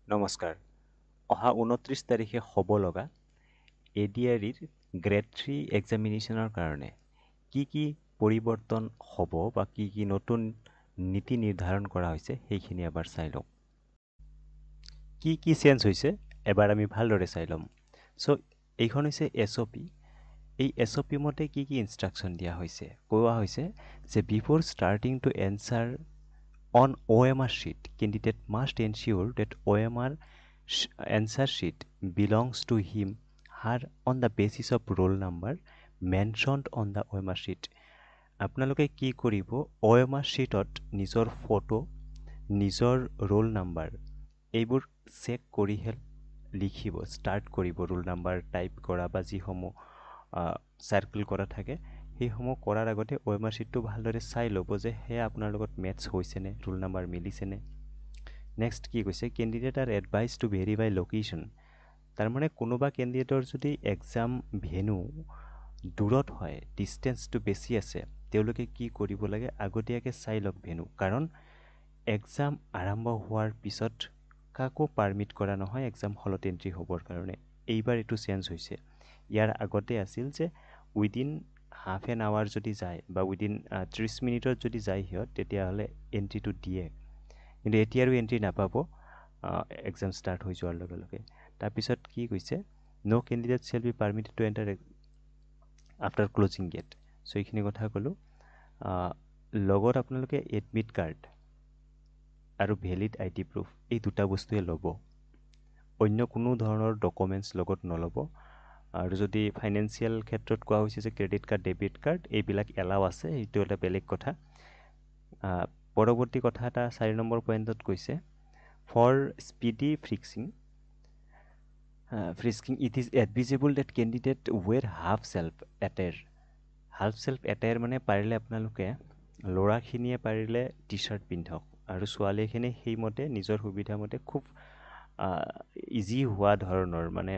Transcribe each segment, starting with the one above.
নমস্কাৰ। অহা 29 তাৰিখে হ'ব লগা ADREৰ গ্ৰেড 3 এক্সামিনেশ্যনৰ কাৰণে কি পৰিৱৰ্তন হ'ব বা কি নতুন নীতি নিৰ্ধাৰণ কৰা হৈছে সেইখিনি এবাৰ চাই লওঁ। কি চেঞ্জ হৈছে এবাৰ আমি ভালদৰে চাই ল'ম। চ' এইখন হৈছে SOP। এই SOP মতে কি ইনষ্ট্ৰাকশ্যন দিয়া হৈছে, কোৱা হৈছে যে before starting to answer on OMR sheet, candidate must ensure that OMR answer sheet belongs to him, her on the basis of roll number mentioned on the OMR sheet. আপোনালোকে কি কৰিব, OMR sheetত নিজৰ photo, নিজৰ roll number এইবোৰ check কৰিহে লিখিব, start কৰিব। Roll number type কৰা বা যিসমূহ চাৰ্কেল কৰা থাকে সেইসমূহ কৰাৰ আগতে OMR sheetটো ভালদৰে চাই ল'ব যে সেয়া আপোনাৰ লগত মেটচ হৈছেনে, ৰোল নাম্বাৰ মিলিছেনে। নেক্সট কি কৈছে, candidate are advise to verify location. তাৰমানে কোনোবা কেণ্ডিডেটৰ যদি এক্সাম ভেনু দূৰত হয়, ডিষ্টেঞ্চটো বেছি আছে, তেওঁলোকে কি কৰিব লাগে, আগতীয়াকৈ চাই লওক ভেনু। কাৰণ এক্সাম আৰম্ভ হোৱাৰ পিছত কাকো পাৰ্মিট কৰা নহয় এক্সাম হলত এণ্ট্ৰি হ'বৰ কাৰণে। এইবাৰ এইটো চেঞ্জ হৈছে। ইয়াৰ আগতে আছিল যে উইদিন হাফ এন আৱাৰ যদি যায় বা উইদিন 30 মিনিটত যদি যায় সিহঁত, তেতিয়াহ'লে এণ্ট্ৰিটো দিয়ে। কিন্তু এতিয়া আৰু এণ্ট্ৰি নাপাব এক্সাম ষ্টাৰ্ট হৈ যোৱাৰ লগে লগে। তাৰপিছত কি কৈছে, no' candidate shall be permitted to enter after closing gate. So' এইখিনি কথা ক'লোঁ। লগত আপোনালোকে এডমিট কাৰ্ড আৰু ভেলিড ID প্ৰুফ এই দুটা বস্তুৱে ল'ব। অন্য কোনো ধৰণৰ ডকুমেণ্টছ লগত নল'ব। আৰু যদি ফাইনেন্সিয়েল ক্ষেত্ৰত কোৱা হৈছে যে ক্ৰেডিট কাৰ্ড, ডেবিট কাৰ্ড এইবিলাক এলাও আছে, সেইটো এটা বেলেগ কথা। পৰৱৰ্তী কথা এটা 4 নম্বৰ পইণ্টত কৈছে, for speedy frisking it is advisable that candidate wear half sleeve attire. Half sleeve attire মানে পাৰিলে আপোনালোকে ল'ৰাখিনিয়ে পাৰিলে টি চাৰ্ট পিন্ধক আৰু ছোৱালীখিনিয়ে সেইমতে নিজৰ সুবিধামতে খুব ইজি হোৱা ধৰণৰ, মানে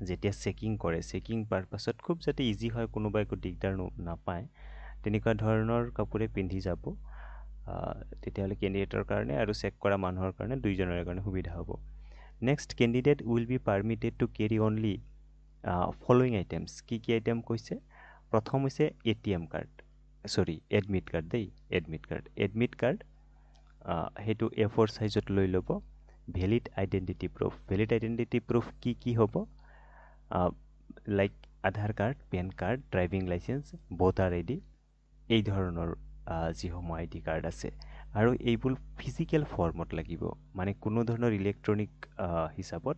যেতিয়া চেকিং কৰে, চেকিং পাৰপাছত খুব যাতে ইজি হয়, কোনোবাই একো দিগদাৰ নাপায়, তেনেকুৱা ধৰণৰ কাপোৰে পিন্ধি যাব। তেতিয়াহ'লে কেণ্ডিডেটৰ কাৰণে আৰু চেক কৰা মানুহৰ কাৰণে দুইজনৰে কাৰণে সুবিধা হ'ব। Next, candidate will be permitted to carry only following items. কি আইটেম কৈছে, প্ৰথম হৈছে এডমিট কাৰ্ড দেই, এডমিট কাৰ্ড সেইটো A4 চাইজত লৈ ল'ব। ভেলিড আইডেণ্টিটি প্ৰুফ কি হ'ব, like Aadhaar card, pan card, driving licence, voter ID এই ধৰণৰ যিসমূহ ID কাৰ্ড আছে। আৰু এইবোৰ ফিজিকেল ফৰ্মত লাগিব, মানে কোনো ধৰণৰ ইলেক্ট্ৰনিক হিচাপত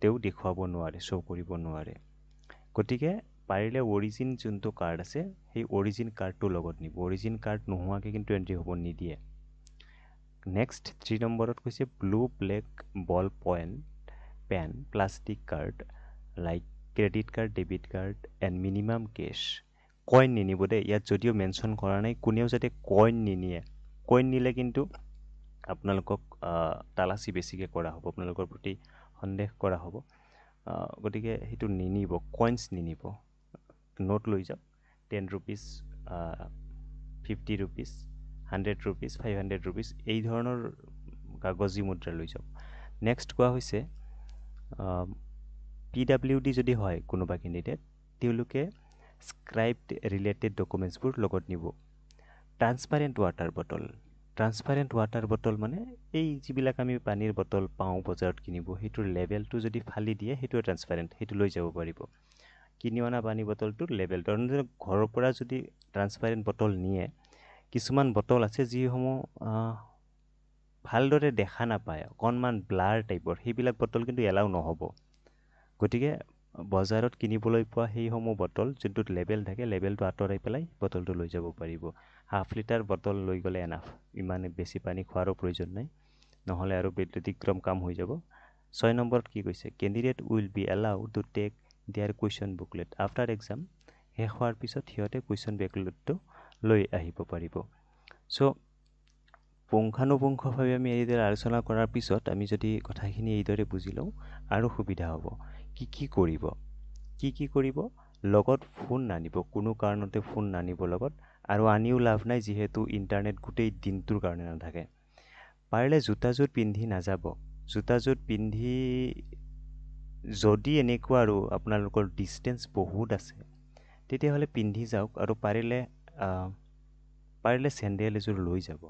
তেওঁ দেখুৱাব নোৱাৰে, শ্ব' কৰিব নোৱাৰে। গতিকে পাৰিলে অৰিজিন যোনটো কাৰ্ড আছে সেই অৰিজিন কাৰ্ডটো লগত নিব। অৰিজিন কাৰ্ড নোহোৱাকৈ কিন্তু এণ্ট্ৰি হ'ব নিদিয়ে। নেক্সট 3 নম্বৰত কৈছে, blue black ball pen, plastic card like credit card, debit card and minimum cash. Coin নিনিব দেই, ইয়াত যদিও মেনশ্যন কৰা নাই, কোনেও যাতে কইন নিনিয়ে। কইন নিলে কিন্তু আপোনালোকক তালাচী বেছিকৈ কৰা হ'ব, আপোনালোকৰ প্ৰতি সন্দেহ কৰা হ'ব। গতিকে সেইটো নিনিব, কইনছ নিনিব। নোট লৈ যাওক, 10 ৰুপিজ, 50 ৰুপিজ, 100 ৰুপিজ, 500 ৰুপিজ এই ধৰণৰ কাগজী মুদ্ৰা লৈ যাওক। নেক্সট কোৱা হৈছে, PWD যদি হয় কোনোবা কেণ্ডিডেট, তেওঁলোকে স্ক্ৰাইবড ৰিলেটেড ডকুমেণ্টছবোৰ লগত নিব। ট্ৰান্সপাৰেণ্ট ৱাটাৰ বটল মানে এই যিবিলাক আমি পানীৰ বটল পাওঁ বজাৰত কিনিব, সেইটোৰ লেবেলটো যদি ফালি দিয়ে সেইটোৱে ট্ৰান্সপাৰেণ্ট, সেইটো লৈ যাব পাৰিব। কিনি অনা পানী বটলটোৰ লেবেলটো, ঘৰৰ পৰা যদি ট্ৰান্সপাৰেণ্ট বটল নিয়ে, কিছুমান বটল আছে যিসমূহ ভালদৰে দেখা নাপায়, অকণমান ব্লাৰ টাইপৰ, সেইবিলাক বটল কিন্তু এলাও নহ'ব। গতিকে বজাৰত কিনিবলৈ পোৱা সেইসমূহ বটল যোনটোত লেবেল থাকে, লেবেলটো আঁতৰাই পেলাই বটলটো লৈ যাব পাৰিব। হাফ লিটাৰ বটল লৈ গ'লে এনাফ, ইমান বেছি পানী খোৱাৰো প্ৰয়োজন নাই, নহ'লে আৰু ব্যতিক্ৰম কাম হৈ যাব। 6 নম্বৰত কি কৈছে, candidate will be allowed to take their question booklet after exam. শেষ হোৱাৰ পিছত সিহঁতে কুৱেশ্যন বুকলেটটো লৈ আহিব পাৰিব। চ' পুংখানুপুংখভাৱে আমি এইদৰে আলোচনা কৰাৰ পিছত আমি যদি কথাখিনি এইদৰে বুজি লওঁ আৰু সুবিধা হ'ব। কি কৰিব, লগত ফোন নানিব, কোনো কাৰণতে ফোন নানিব লগত, আৰু আনিও লাভ নাই যিহেতু ইণ্টাৰনেট গোটেই দিনটোৰ কাৰণে নাথাকে। পাৰিলে জোতাযোৰ পিন্ধি নাযাব, জোতাযোৰ পিন্ধি যদি এনেকুৱা আৰু আপোনালোকৰ ডিষ্টেঞ্চ বহুত আছে তেতিয়াহ'লে পিন্ধি যাওক আৰু পাৰিলে চেণ্ডেল এযোৰ লৈ যাব।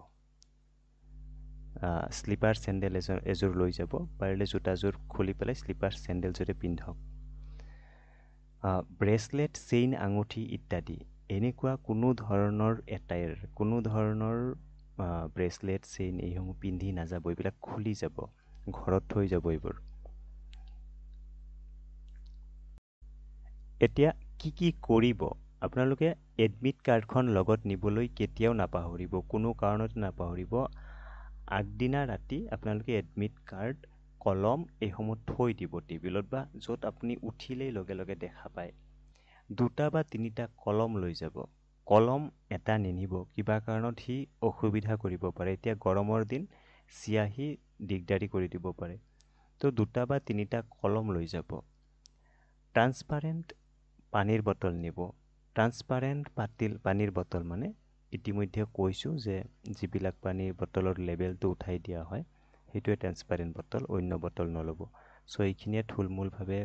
স্লিপাৰ চেণ্ডেল এযোৰ লৈ যাব। পাৰিলে জোতাযোৰ খুলি পেলাই স্লিপাৰ চেণ্ডেলযোৰে পিন্ধক। ব্ৰেচলেট, চেইন, আঙুঠি ইত্যাদি এনেকুৱা কোনো ধৰণৰ এটায়াৰ, কোনো ধৰণৰ ব্ৰেচলেট, চেইন এইসমূহ পিন্ধি নাযাব। এইবিলাক খুলি যাব, ঘৰত থৈ যাব এইবোৰ। এতিয়া কি কৰিব? আপোনালোকে এডমিট কাৰ্ডখন লগত নিবলৈ কেতিয়াও নাপাহৰিব, কোনো কাৰণত নাপাহৰিব। আগদিনা ৰাতি আপোনালোকে এডমিট কাৰ্ড, কলম এইসমূহ থৈ দিব টেবুলত বা য'ত আপুনি উঠিলেই লগে লগে দেখা পায়। 2টা বা 3টা কলম লৈ যাব। কলম এটা নিনিব, কিবা কাৰণত সি অসুবিধা কৰিব পাৰে। এতিয়া গৰমৰ দিন, চিয়াহী দিগদাৰি কৰি দিব পাৰে। তো 2টা বা 3টা কলম লৈ যাব। ট্ৰান্সপাৰেণ্ট পানীৰ বটল নিব। ট্ৰান্সপাৰেণ্ট পানীৰ বটল মানে ইতিমধ্যে কৈছোঁ যে যিবিলাক পানীৰ বটলৰ লেবেলটো উঠাই দিয়া হয় সেইটোৱে ট্ৰান্সপাৰেণ্ট বটল, অন্য বটল নল'ব। চ' এইখিনিয়ে থুলমূলভাৱে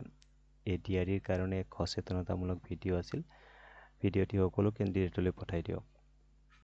ADREৰ কাৰণে এক সচেতনতামূলক ভিডিঅ' আছিল। ভিডিঅ'টি সকলো কেণ্ডিডেটলৈ পঠাই দিয়ক।